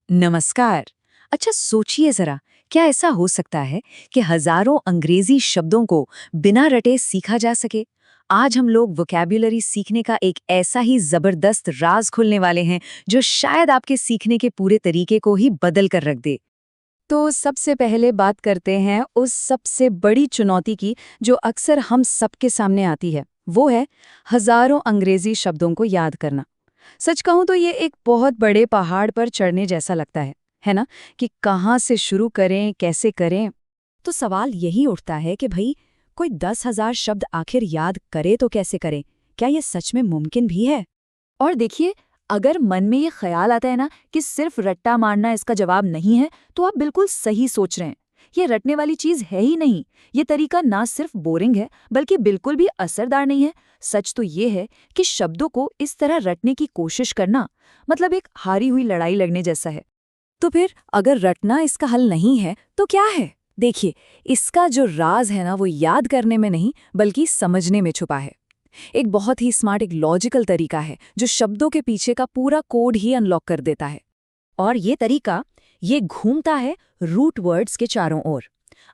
नमस्कार। अच्छा सोचिए जरा, क्या ऐसा हो सकता है कि हजारों अंग्रेजी शब्दों को बिना रटे सीखा जा सके? आज हम लोग वोकैब्युलरी सीखने का एक ऐसा ही जबरदस्त राज खोलने वाले हैं जो शायद आपके सीखने के पूरे तरीके को ही बदल कर रख दे। तो सबसे पहले बात करते हैं उस सबसे बड़ी चुनौती की जो अक्सर हम सबके सामने आती है। वो है हजारों अंग्रेजी शब्दों को याद करना। सच कहूं तो ये एक बहुत बड़े पहाड़ पर चढ़ने जैसा लगता है ना? कि कहाँ से शुरू करें, कैसे करें? तो सवाल यही उठता है कि भाई कोई 10,000 शब्द आखिर याद करे तो कैसे करें? क्या ये सच में मुमकिन भी है? और देखिए, अगर मन में ये ख्याल आता है ना कि सिर्फ रट्टा मारना इसका जवाब नहीं है, तो आप बिल्कुल सही सोच रहे हैं। ये रटने वाली चीज है ही नहीं। ये तरीका ना सिर्फ बोरिंग है, बल्कि बिल्कुल भी असरदार नहीं है। सच तो ये है कि शब्दों को इस तरह रटने की कोशिश करना मतलब एक हारी हुई लड़ाई लड़ने जैसा है। तो फिर अगर रटना इसका हल नहीं है, तो क्या है? देखिए, इसका जो राज है ना, वो याद करने में नहीं, बल्कि समझने में छुपा है। एक बहुत ही स्मार्ट, एक लॉजिकल तरीका है जो शब्दों के पीछे का पूरा कोड ही अनलॉक कर देता है। और ये तरीका ये घूमता है रूट वर्ड्स के चारों ओर।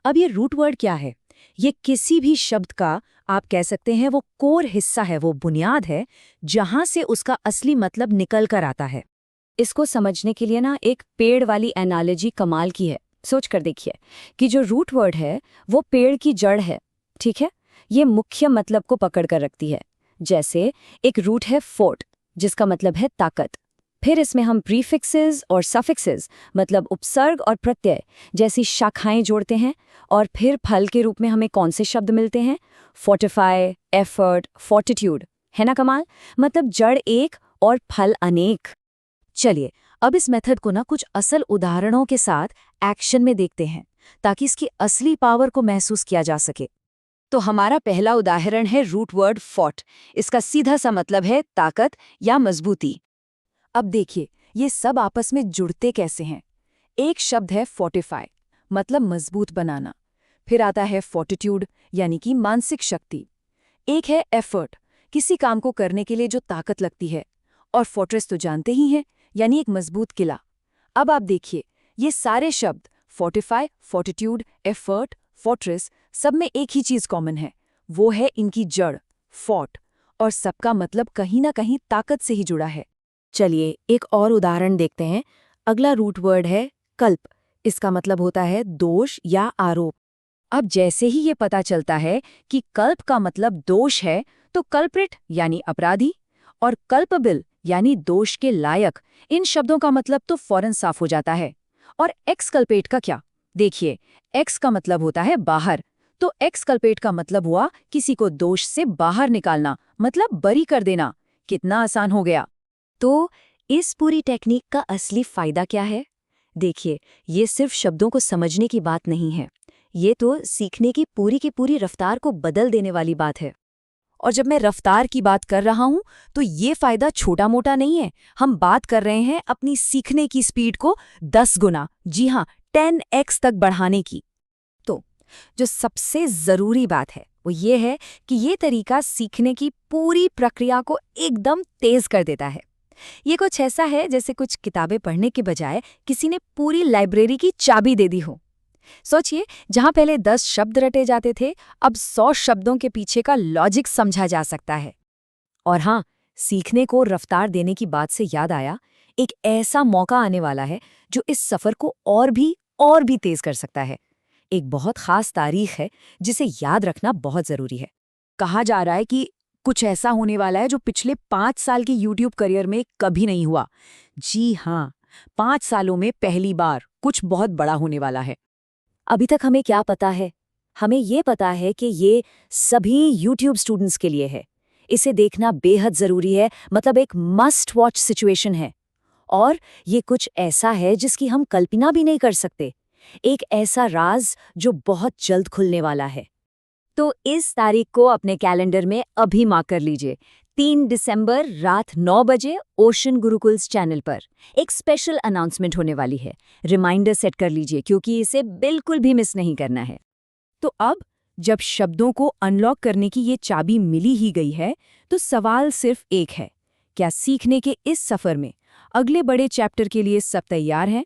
अब ये रूट वर्ड क्या है? ये किसी भी शब्द का, आप कह सकते हैं, वो कोर हिस्सा है, वो बुनियाद है जहां से उसका असली मतलब निकल कर आता है। इसको समझने के लिए ना एक पेड़ वाली एनालॉजी कमाल की है। सोच कर देखिए कि जो रूट वर्ड है वो पेड़ की जड़ है, ठीक है? ये मुख्य मतलब को पकड़ कर रखती है। जैसे एक रूट है फोर्ट, जिसका मतलब है ताकत। फिर इसमें हम प्रीफिक्सेस और सफिक्सेस मतलब उपसर्ग और प्रत्यय जैसी शाखाएं जोड़ते हैं। और फिर फल के रूप में हमें कौन से शब्द मिलते हैं? Fortify, effort, fortitude. है ना कमाल? मतलब जड़ एक और फल अनेक। चलिए, अब इस मेथड को ना कुछ असल उदाहरणों के साथ एक्शन में देखते हैं, ताकि इसकी असली पावर को महसूस किया जा सके। तो हमारा पहला उदाहरण है रूट वर्ड फॉट। इसका सीधा सा मतलब है ताकत या मजबूती। अब देखिए, ये सब आपस में जुड़ते कैसे हैं। एक शब्द है फोर्टिफाई, मतलब मजबूत बनाना। फिर आता है फोर्टिट्यूड, यानी कि मानसिक शक्ति। एक है एफर्ट, किसी काम को करने के लिए जो ताकत लगती है। और फोर्ट्रेस तो जानते ही हैं, यानी एक मजबूत किला। अब आप देखिए, ये सारे शब्द फोर्टिफाई, फोर्टिट्यूड, एफर्ट, फोर्ट्रेस, सब में एक ही चीज कॉमन है। वो है इनकी जड़, फोर्ट। और सबका मतलब कहीं ना कहीं ताकत से ही जुड़ा है। चलिए एक और उदाहरण देखते हैं। अगला रूट वर्ड है कल्प। इसका मतलब होता है दोष या आरोप। अब जैसे ही ये पता चलता है कि कल्प का मतलब दोष है, तो कल्प्रिट यानी अपराधी और कल्पबिल यानी दोष के लायक, इन शब्दों का मतलब तो फौरन साफ हो जाता है। और एक्सकल्पेट का क्या? देखिए, एक्स का मतलब होता है बाहर, तो एक्सकल्पेट का मतलब हुआ किसी को दोष से बाहर निकालना, मतलब बरी कर देना। कितना आसान हो गया। तो इस पूरी टेक्निक का असली फायदा क्या है? देखिए, ये सिर्फ शब्दों को समझने की बात नहीं है। ये तो सीखने की पूरी रफ्तार को बदल देने वाली बात है। और जब मैं रफ्तार की बात कर रहा हूं, तो ये फायदा छोटा मोटा नहीं है। हम बात कर रहे हैं अपनी सीखने की स्पीड को 10 गुना, जी हाँ, 10x तक बढ़ाने की। तो जो सबसे जरूरी बात है वो ये है कि ये तरीका सीखने की पूरी प्रक्रिया को एकदम तेज कर देता है। ये कुछ ऐसा है जैसे कुछ किताबें पढ़ने के बजाय किसी ने पूरी लाइब्रेरी की चाबी दे दी हो। सोचिए, जहां पहले 10 शब्द रटे जाते थे, अब 100 शब्दों के पीछे का लॉजिक समझा जा सकता है। और हाँ, सीखने को रफ्तार देने की बात से याद आया, एक ऐसा मौका आने वाला है जो इस सफर को और भी तेज कर सकता है। एक बहुत खास तारीख है जिसे याद रखना बहुत जरूरी है। कहा जा रहा है कि कुछ ऐसा होने वाला है जो पिछले 5 साल की यूट्यूब करियर में कभी नहीं हुआ। जी हाँ, 5 सालों में पहली बार कुछ बहुत बड़ा होने वाला है। अभी तक हमें क्या पता है? हमें ये पता है कि ये सभी YouTube स्टूडेंट्स के लिए है। इसे देखना बेहद ज़रूरी है, मतलब एक मस्ट वॉच सिचुएशन है। और ये कुछ ऐसा है जिसकी हम कल्पना भी नहीं कर सकते। एक ऐसा राज जो बहुत जल्द खुलने वाला है। तो इस तारीख को अपने कैलेंडर में अभी मार्क कर लीजिए। 3 दिसंबर रात 9 बजे ओशन गुरुकुल्स चैनल पर एक स्पेशल अनाउंसमेंट होने वाली है। रिमाइंडर सेट कर लीजिए क्योंकि इसे बिल्कुल भी मिस नहीं करना है। तो अब जब शब्दों को अनलॉक करने की ये चाबी मिली ही गई है, तो सवाल सिर्फ एक है। क्या सीखने के इस सफर में अगले बड़े चैप्टर के लिए सब तैयार हैं?